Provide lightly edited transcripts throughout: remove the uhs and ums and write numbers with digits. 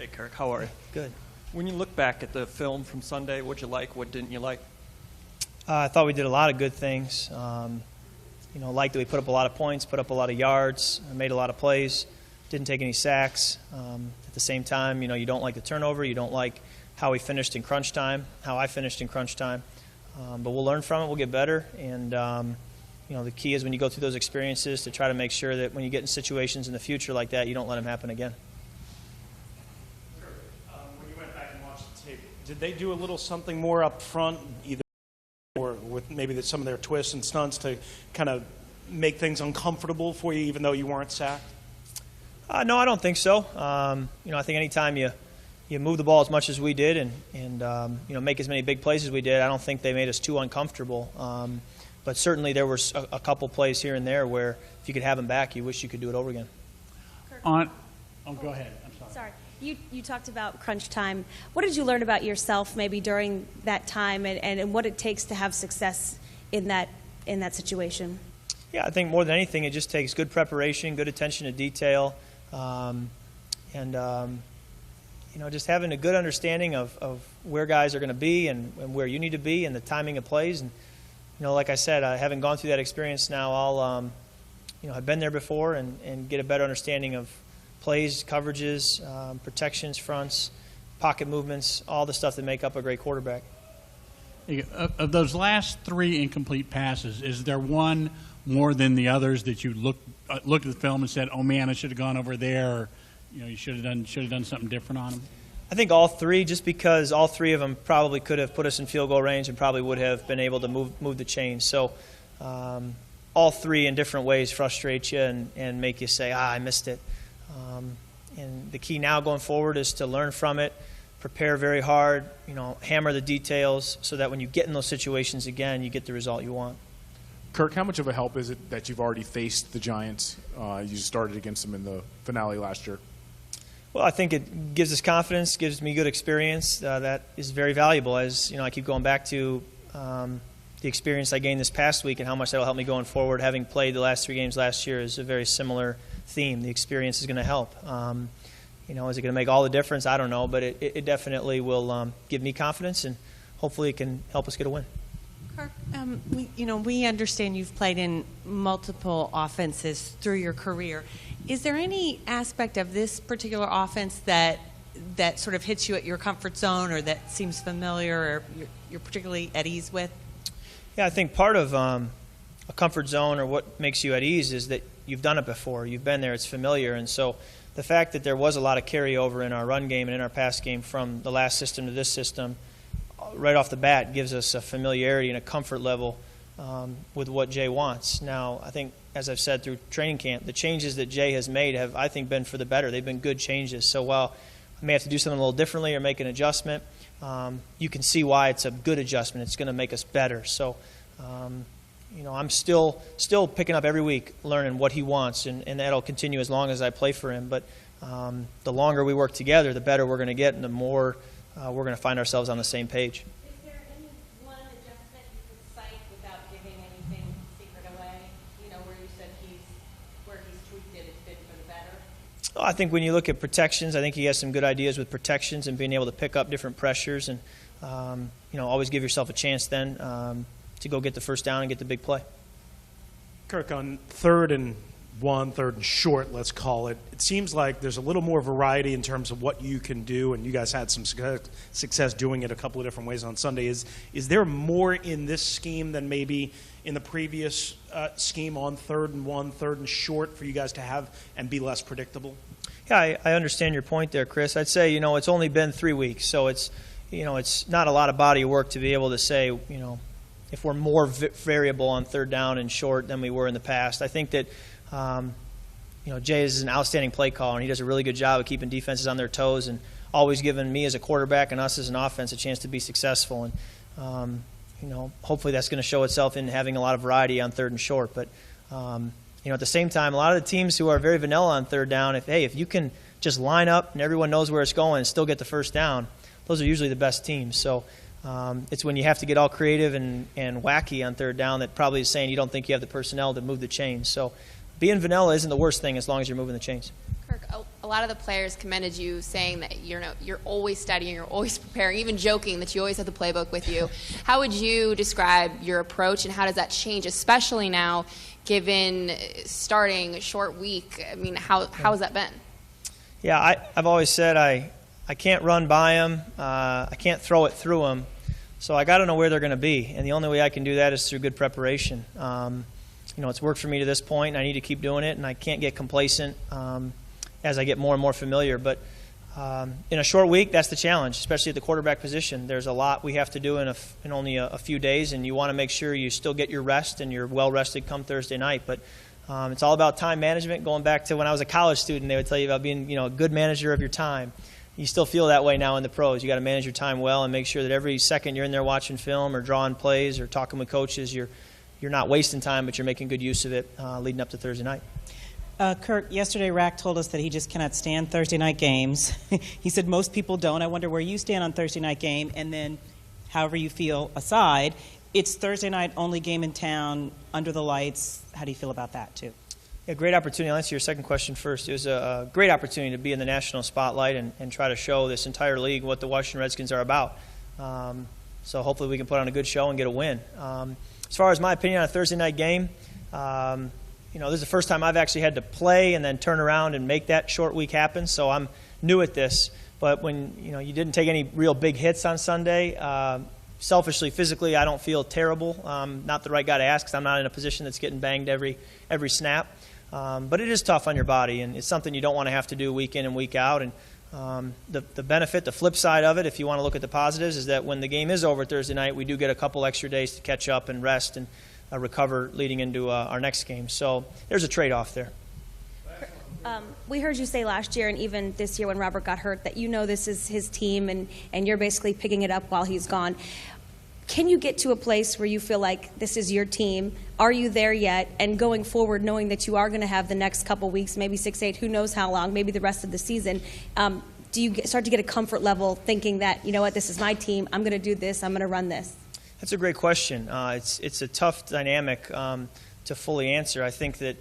Hey, Kirk, how are you? Good. When you look back at the film from Sunday, what'd you like, what didn't you like? I thought we did a lot of good things. Liked that we put up a lot of points, put up a lot of yards, made a lot of plays, didn't take any sacks. At the same time, you don't like the turnover. You don't like how we finished in crunch time, how I finished in crunch time. But we'll learn from it. We'll get better. And, the key is when you go through those experiences to try to make sure that when you get in situations in the future like that, you don't let them happen again. When you went back and watched the tape, did they do a little something more up front, either or with maybe some of their twists and stunts to kind of make things uncomfortable for you, even though you weren't sacked? No, I don't think so. I think anytime you move the ball as much as we did and make as many big plays as we did, I don't think they made us too uncomfortable. But certainly there were a couple plays here and there where if you could have them back, you wish you could do it over again. Go ahead. I'm sorry. Sorry. You talked about crunch time. What did you learn about yourself maybe during that time and what it takes to have success in that situation? Yeah, I think more than anything, it just takes good preparation, good attention to detail, just having a good understanding of where guys are going to be and where you need to be and the timing of plays. And, like I said, having gone through that experience now, I've been there before and get a better understanding of plays, coverages, protections, fronts, pocket movements, all the stuff that make up a great quarterback. Of those last three incomplete passes, is there one more than the others that you looked at the film and said, "Oh man, I should have gone over there," or you should have done something different on them? I think all three, just because all three of them probably could have put us in field goal range and probably would have been able to move the chains. So all three in different ways frustrate you and make you say, I missed it. And the key now going forward is to learn from it, prepare very hard, hammer the details so that when you get in those situations again, you get the result you want. Kirk, how much of a help is it that you've already faced the Giants? You started against them in the finale last year. Well, I think it gives us confidence, gives me good experience. That is very valuable. As I keep going back to the experience I gained this past week and how much that will help me going forward. Having played the last 3 games last year is a very similar theme. The experience is going to help. Is it going to make all the difference? I don't know, but it definitely will give me confidence, and hopefully it can help us get a win. Kirk, we understand you've played in multiple offenses through your career. Is there any aspect of this particular offense that sort of hits you at your comfort zone or that seems familiar or you're particularly at ease with? Yeah, I think part of a comfort zone or what makes you at ease is that you've done it before. You've been there. It's familiar. And so the fact that there was a lot of carryover in our run game and in our pass game from the last system to this system right off the bat gives us a familiarity and a comfort level with what Jay wants. Now, I think, as I've said through training camp, the changes that Jay has made have, I think, been for the better. They've been good changes. So while I may have to do something a little differently or make an adjustment, you can see why it's a good adjustment. It's going to make us better. So, I'm still picking up every week, learning what he wants, and that'll continue as long as I play for him. But the longer we work together, the better we're going to get, and the more we're going to find ourselves on the same page. Is there any one adjustment you could cite without giving anything secret away? Where you said where he's tweaked it, it's been for the better? I think when you look at protections, I think he has some good ideas with protections and being able to pick up different pressures and, always give yourself a chance then to go get the first down and get the big play. Kirk, on 3rd and 1, 3rd and short, let's call it, it seems like there's a little more variety in terms of what you can do, and you guys had some success doing it a couple of different ways on Sunday. Is there more in this scheme than maybe in the previous scheme on 3rd and 1, 3rd and short for you guys to have and be less predictable? Yeah, I understand your point there, Chris. I'd say, it's only been 3 weeks, so it's not a lot of body of work to be able to say, if we're more variable on 3rd down and short than we were in the past. I think that Jay is an outstanding play caller, and he does a really good job of keeping defenses on their toes and always giving me as a quarterback and us as an offense a chance to be successful. And, hopefully that's going to show itself in having a lot of variety on 3rd and short. But, at the same time, a lot of the teams who are very vanilla on 3rd down, if you can just line up and everyone knows where it's going and still get the first down, those are usually the best teams. So it's when you have to get all creative and wacky on 3rd down that probably is saying you don't think you have the personnel to move the chains. So being vanilla isn't the worst thing as long as you're moving the chains. Kirk, a lot of the players commended you, saying that you're always studying, you're always preparing, even joking that you always have the playbook with you. How would you describe your approach, and how does that change, especially now, given starting a short week? I mean, how has that been? Yeah, I've always said I can't run by them. I can't throw it through them. So I got to know where they're going to be, and the only way I can do that is through good preparation. It's worked for me to this point, and I need to keep doing it, and I can't get complacent as I get more and more familiar. But in a short week, that's the challenge, especially at the quarterback position. There's a lot we have to do in only a few days, and you want to make sure you still get your rest and you're well-rested come Thursday night. But it's all about time management. Going back to when I was a college student, they would tell you about being a good manager of your time. You still feel that way now in the pros. You got to manage your time well and make sure that every second you're in there watching film or drawing plays or talking with coaches, you're not wasting time, but you're making good use of it leading up to Thursday night. Kirk, yesterday Rack told us that he just cannot stand Thursday night games. He said most people don't. I wonder where you stand on Thursday night game, and then however you feel aside. It's Thursday night only game in town, under the lights. How do you feel about that, too? Yeah, great opportunity. I'll answer your second question first. It was a great opportunity to be in the national spotlight and try to show this entire league what the Washington Redskins are about. So hopefully we can put on a good show and get a win. As far as my opinion on a Thursday night game, this is the first time I've actually had to play and then turn around and make that short week happen. So I'm new at this. But when you didn't take any real big hits on Sunday, selfishly, physically, I don't feel terrible. Not the right guy to ask because I'm not in a position that's getting banged every snap. But it is tough on your body, and it's something you don't want to have to do week in and week out. And the benefit, the flip side of it, if you want to look at the positives, is that when the game is over Thursday night, we do get a couple extra days to catch up and rest and recover leading into our next game. So there's a trade-off there. We heard you say last year and even this year when Robert got hurt that this is his team and you're basically picking it up while he's gone. Can you get to a place where you feel like this is your team? Are you there yet? And going forward, knowing that you are going to have the next couple weeks, maybe 6, 8, who knows how long, maybe the rest of the season, do you start to get a comfort level thinking that, this is my team, I'm going to do this, I'm going to run this? That's a great question. It's a tough dynamic to fully answer. I think that,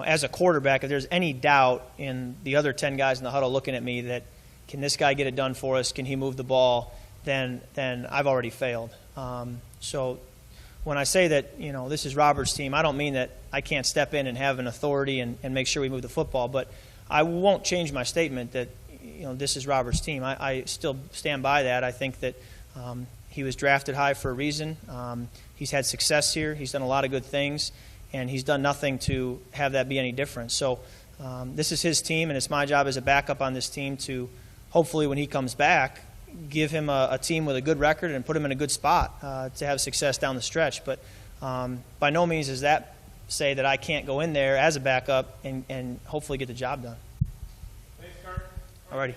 as a quarterback, if there's any doubt in the other 10 guys in the huddle looking at me that, can this guy get it done for us, can he move the ball, then I've already failed. So when I say that, this is Robert's team, I don't mean that I can't step in and have an authority and make sure we move the football, but I won't change my statement that, this is Robert's team. I still stand by that. I think that he was drafted high for a reason. He's had success here. He's done a lot of good things, and he's done nothing to have that be any different. So this is his team, and it's my job as a backup on this team to hopefully when he comes back, give him a team with a good record and put him in a good spot to have success down the stretch. But by no means does that say that I can't go in there as a backup and hopefully get the job done. Thanks, Kirk. All righty.